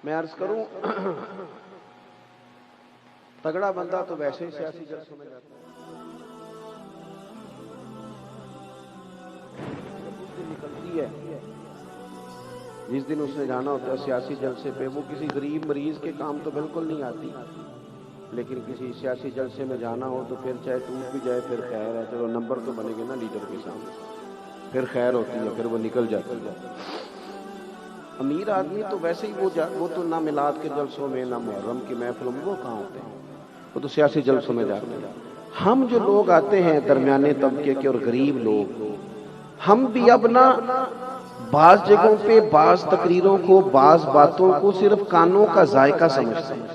میں عرض کروں تگڑا بندہ تو ویسے ہی سیاسی جلسوں میں جاتا ہے. اس دن نکلتی ہے جس دن اس نے جانا ہوتا ہے سیاسی جلسے پہ، وہ کسی غریب مریض کے کام تو بالکل نہیں آتی، لیکن کسی سیاسی جلسے میں جانا ہو تو پھر چاہے ٹوٹ بھی جائے پھر خیر ہے، چلو نمبر تو بنے گے نا لیڈر کے سامنے، پھر خیر ہوتی ہے، پھر وہ نکل جاتی ہے. امیر آدمی تو ویسے ہی وہ تو نہ میلاد کے جلسوں میں نہ محرم کی محفلوں میں وہ کہاں ہوتے ہیں، وہ تو سیاسی جلسوں میں جاتے ہیں. ہم جو لوگ آتے ہیں درمیانے طبقے کے اور غریب لوگ، ہم بھی اب نہ بعض جگہوں پہ بعض تقریروں کو بعض باتوں کو صرف کانوں کا ذائقہ سمجھتے ہیں.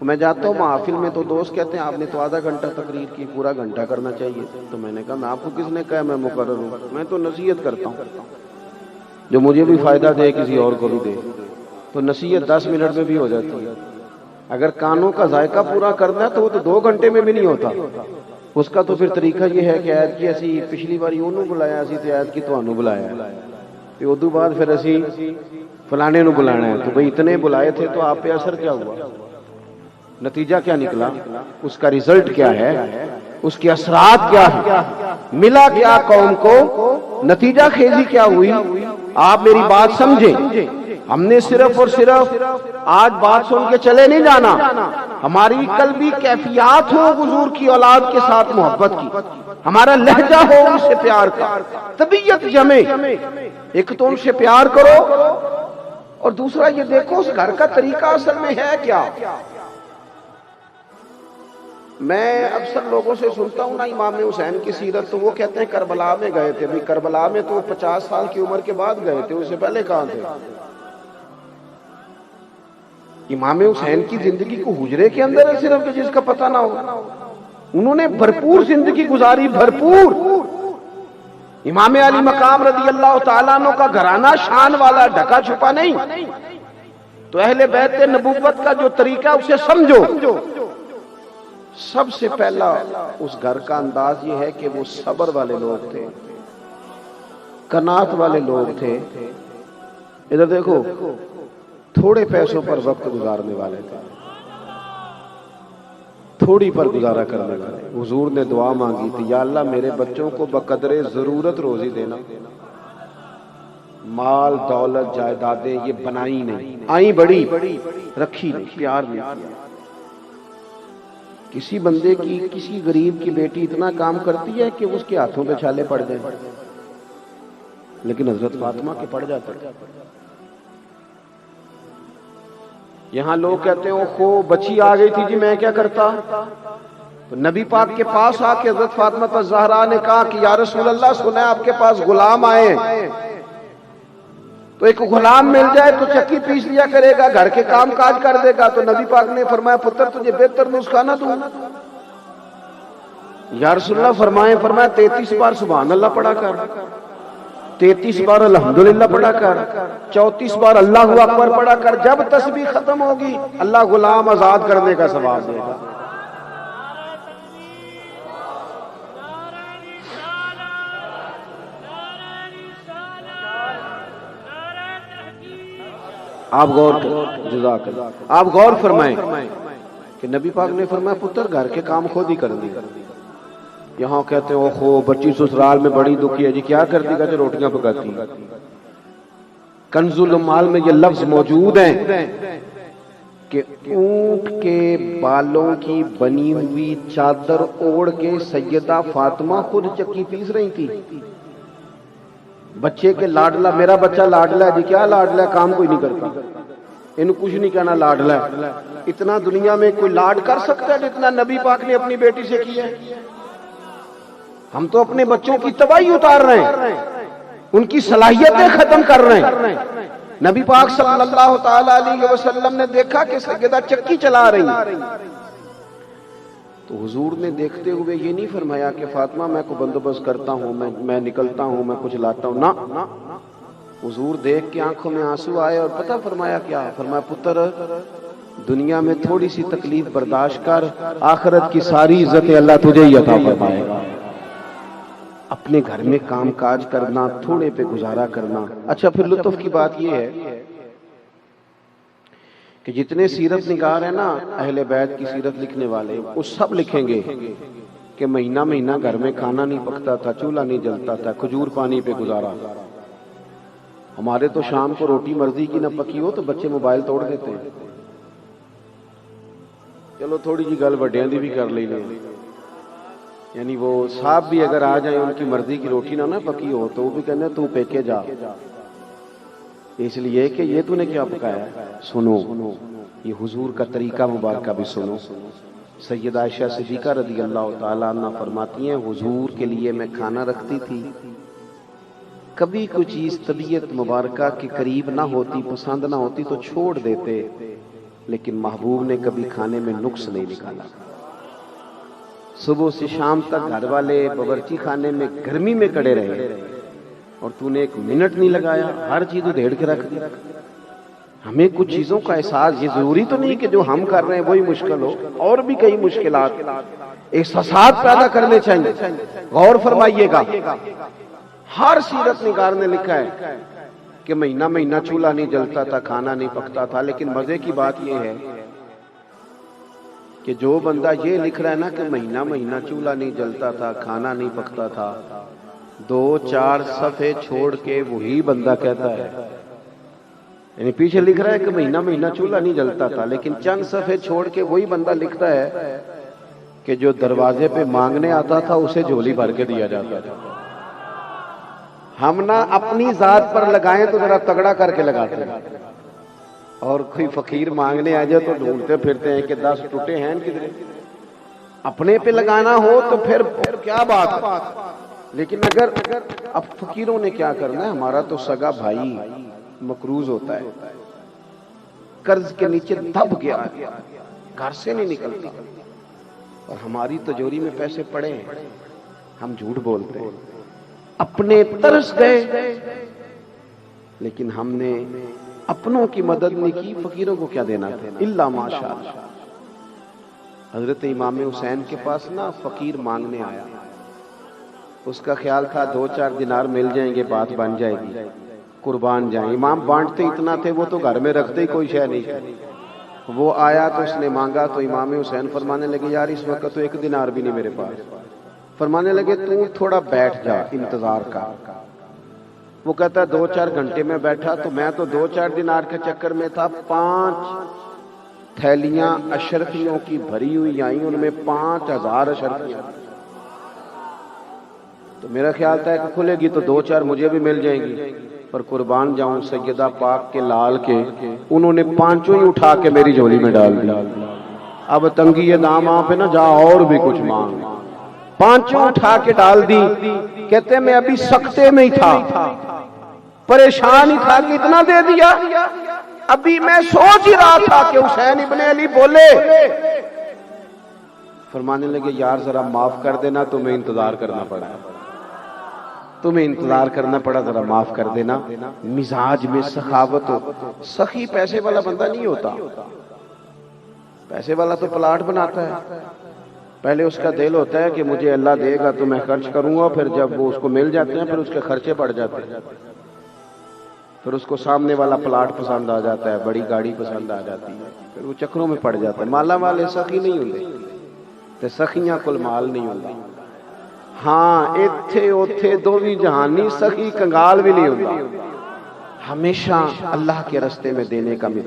میں جاتا ہوں محافل میں تو دوست کہتے ہیں آپ نے تو آدھا گھنٹہ تقریر کی، پورا گھنٹہ کرنا چاہیے. تو میں نے کہا میں آپ کو کس نے کہا میں مقرر ہوں، میں تو نصیحت کرتا ہوں جو مجھے بھی فائدہ دے کسی اور کو بھی دے. تو نصیحت 10 منٹ میں بھی ہو جاتی ہے. اگر کانوں کا ذائقہ پورا کرنا ہے تو وہ تو 2 گھنٹے میں بھی نہیں ہوتا. اس کا تو پھر طریقہ یہ ہے کہ عید کی اسی پچھلی بار انہوں بلایا اسی تو عید کی تانوں بلایا ہے، ادو بعد پھر اسی فلانے نو بلانا ہے. تو بھئی اتنے بلائے تھے تو آپ پہ اثر کیا ہوا، نتیجہ کیا نکلا، اس کا ریزلٹ کیا ہے، اس کے اثرات کیا ہے، ملا کیا قوم کو، نتیجہ خیزی کیا ہوئی. آپ میری بات سمجھیں، ہم نے صرف اور صرف آج بات سن کے چلے نہیں جانا، ہماری قلبی کیفیات ہو حضور کی اولاد کے ساتھ محبت کی، ہمارا لہجہ ہو ان سے پیار کا، طبیعت جمے. ایک تو ان سے پیار کرو اور دوسرا یہ دیکھو اس گھر کا طریقہ اصل میں ہے کیا. میں اکثر لوگوں سے سنتا ہوں نا امام حسین کی سیرت، تو وہ کہتے ہیں کربلا میں گئے تھے. بھئی کربلا میں تو 50 سال کی عمر کے بعد گئے تھے، اس سے پہلے کہاں تھے. امام حسین کی زندگی کو حجرے کے اندر ہے صرف کہ جس کا پتہ نہ ہو. انہوں نے بھرپور زندگی گزاری، بھرپور. امام علی مقام رضی اللہ تعالیٰ عنہ کا گھرانہ شان والا، ڈھکا چھپا نہیں. تو اہل بیت نبوت کا جو طریقہ اسے سمجھو. سب سے پہلا اس گھر کا انداز یہ ہے کہ وہ صبر والے لوگ تھے، قناعت والے لوگ تھے. ادھر دیکھو، تھوڑے پیسوں پر وقت گزارنے والے تھے، تھوڑی پر گزارا کرنے والے. حضور نے دعا مانگی تھی، یا اللہ میرے بچوں کو بقدر ضرورت روزی دینا. مال دولت جائیدادیں یہ بنائی نہیں، آئیں بڑی رکھی نہیں، پیار نہیں کیا. کسی بندے کی، کسی غریب کی بیٹی اتنا کام کرتی ہے کہ اس کے ہاتھوں پہ چھالے پڑ جائیں، لیکن حضرت فاطمہ کے پڑ جاتے. یہاں لوگ کہتے ہیں اوہو بچی آ گئی تھی جی میں کیا کرتا. تو نبی پاک کے پاس آ کے حضرت فاطمہ الزہرا نے کہا کہ یا رسول اللہ سنا ہے آپ کے پاس غلام آئے، تو ایک غلام مل جائے تو چکی پیس لیا کرے گا، گھر کے کام کاج کر دے گا. تو نبی پاک نے فرمایا پتر تجھے بہتر نسخہ نہ دوں. یا رسول اللہ فرمایا 33 بار سبحان اللہ پڑھا کر، 33 بار الحمدللہ پڑھا کر، 34 بار اللہ اکبر پڑھا کر. جب تسبیح ختم ہوگی اللہ غلام آزاد کرنے کا ثواب دے گا. آپ غور جزاک اللہ، آپ غور فرمائیں کہ نبی پاک نے فرمایا پتر گھر کے کام خود ہی کر دی. یہاں کہتے ہیں اوہو بچی سسرال میں بڑی دکھی ہے جی، کیا کرتی کہتے روٹیاں پکاتی. کنز الاموال میں یہ لفظ موجود ہیں کہ اونٹ کے بالوں کی بنی ہوئی چادر اوڑھ کے سیدہ فاطمہ خود چکی پیس رہی تھی. بچے کے لاڈلا، میرا بچہ لاڈلا ہے جی، کیا لاڈلا ہے، کام کوئی نہیں کرتا، انہوں کچھ نہیں کہنا لاڈلا ہے. اتنا دنیا میں کوئی لاڈ کر سکتا ہے جتنا نبی پاک نے اپنی بیٹی سے کیا ہے. ہم تو اپنے بچوں کی تباہی اتار رہے ہیں، ان کی صلاحیتیں ختم کر رہے ہیں. نبی پاک صلی اللہ تعالی علیہ وسلم نے دیکھا کہ سیدہ چکی چلا رہی ہیں، تو حضور نے دیکھتے ہوئے یہ نہیں فرمایا کہ فاطمہ میں کو بندوبست کرتا ہوں، میں نکلتا ہوں، میں کچھ لاتا ہوں. نہ، حضور دیکھ کے آنکھوں میں آنسو آئے اور پتہ فرمایا کیا، فرمایا پتر دنیا میں تھوڑی سی تکلیف برداشت کر، آخرت کی ساری عزتیں اللہ تجھے ہی عطا فرمائے گا. اپنے گھر میں کام کاج کرنا، تھوڑے پہ گزارا کرنا. اچھا پھر لطف کی بات یہ ہے کہ جتنے سیرت نگار ہیں نا اہل بیت کی سیرت لکھنے والے، وہ سب لکھیں گے کہ مہینہ مہینہ گھر میں کھانا نہیں پکتا تھا، چولہا نہیں جلتا تھا، کھجور پانی پہ گزارا۔ ہمارے تو شام کو روٹی مرضی کی نہ پکی ہو تو بچے موبائل توڑ دیتے ہیں۔ چلو تھوڑی جی گل وڈیاں دی بھی کر لیں، یعنی وہ صاحب بھی اگر آ جائیں ان کی مرضی کی روٹی نہ پکی ہو تو وہ بھی کہنے تو پیکے جا، اس لیے کہ یہ تو نے کیا پکایا ہے۔ سنو یہ حضور کا طریقہ مبارکہ بھی سنو۔ سیدہ عائشہ صدیقہ رضی اللہ تعالیٰ عنہ فرماتی ہیں حضور کے لیے میں کھانا رکھتی تھی، کبھی کوئی چیز طبیعت مبارکہ کے قریب نہ ہوتی، پسند نہ ہوتی تو چھوڑ دیتے، لیکن محبوب نے کبھی کھانے میں نقص نہیں نکالا۔ صبح سے شام تک گھر والے باورچی خانے میں گرمی میں کڑے رہے اور تو نے ایک منٹ نہیں لگایا، ہر چیز ادھیڑ کے رکھ دی۔ ہمیں کچھ چیزوں کا احساس، یہ ضروری تو نہیں کہ جو ہم کر رہے ہیں وہی مشکل ہو، اور بھی کئی مشکلات احساسات پیدا کرنے چاہیے۔ غور فرمائیے گا، ہر سیرت نگار نے لکھا ہے کہ مہینہ مہینہ چولہا نہیں جلتا تھا، کھانا نہیں پکتا تھا، لیکن مزے کی بات یہ ہے کہ جو بندہ یہ لکھ رہا ہے نا کہ مہینہ مہینہ چولہا نہیں جلتا تھا، کھانا نہیں پکتا تھا، 2-4 صفحے چھوڑ کے وہی بندہ کہتا ہے، یعنی پیچھے لکھ رہا ہے کہ مہینہ مہینہ چولہا نہیں جلتا تھا، لیکن چند صفحے چھوڑ کے وہی بندہ لکھتا ہے کہ جو دروازے پہ مانگنے آتا تھا اسے جھولی بھر کے دیا جاتا تھا۔ ہم نہ اپنی ذات پر لگائیں تو ذرا تگڑا کر کے لگاتے ہیں، اور کوئی فقیر مانگنے آ جائے تو ڈھونڈتے پھرتے ہیں کہ 10 ٹوٹے ہیں کدھر۔ اپنے پہ لگانا ہو تو پھر کیا بات ہے، لیکن اگر اب فقیروں نے کیا کرنا ہے، ہمارا تو سگا بھائی مقروض ہوتا ہے، قرض کے نیچے دب گیا ہے، گھر سے نہیں نکلتا، اور ہماری تجوری میں پیسے پڑے ہیں، ہم جھوٹ بولتے ہیں، اپنے ترس گئے، لیکن ہم نے اپنوں کی مدد نہیں کی، فقیروں کو کیا دینا تھا؟ الا ماشاءاللہ۔ حضرت امام حسین کے پاس نا فقیر مانگنے آیا، اس کا خیال تھا 2-4 دینار مل جائیں گے، بات بن جائے گی، قربان جائیں۔ امام بانٹتے اتنا تھے، وہ تو گھر میں رکھتے ہی کوئی شے نہیں تھی۔ وہ آیا تو اس نے مانگا تو امام حسین فرمانے لگے یار اس وقت تو 1 دینار بھی نہیں میرے پاس۔ فرمانے لگے تو تھوڑا بیٹھ جا، انتظار کا۔ وہ کہتا 2-4 گھنٹے میں بیٹھا تو میں تو 2-4 دینار کے چکر میں تھا، 5 تھیلیاں اشرفیوں کی بھری ہوئی آئیں، ان میں 5000 اشرفیاں، تو میرا خیال تھا کہ کھلے گی تو 2-4 مجھے بھی مل جائیں گی، پر قربان جاؤں سیدہ پاک کے لال کے، انہوں نے 5 ہی اٹھا کے میری جھولی میں ڈال دی۔ اب تنگی یہ دام آپ ہے نا، جا اور بھی کچھ مانگ، 5 اٹھا کے ڈال دی۔ کہتے میں ابھی سکتے میں ہی تھا، پریشان ہی تھا کہ اتنا دے دیا، ابھی میں سوچ ہی رہا تھا کہ حسین ابن علی بولے۔ فرمانے لگے یار ذرا معاف کر دینا، تمہیں انتظار کرنا پڑا، تمہیں انتظار کرنا پڑا، ذرا معاف کر دینا۔ مزاج میں سخاوت ہو، سخی پیسے والا بندہ نہیں ہوتا، پیسے والا تو پلاٹ بناتا ہے، پہلے اس کا دل ہوتا ہے کہ مجھے اللہ دے گا تو میں خرچ کروں گا، پھر جب وہ اس کو مل جاتے ہیں پھر اس کے خرچے بڑھ جاتے ہیں، پھر اس کو سامنے والا پلاٹ پسند آ جاتا ہے، بڑی گاڑی پسند آ جاتی ہے، پھر وہ چکروں میں پڑ جاتا ہے۔ مالا والے سخی نہیں ہوتے تے سخیاں کل مال نہیں ہوتا۔ ہاں ایتھے اوتھے دوویں جہانی سخی کنگال بھی نہیں ہوتا، ہمیشہ اللہ کے رستے میں دینے کا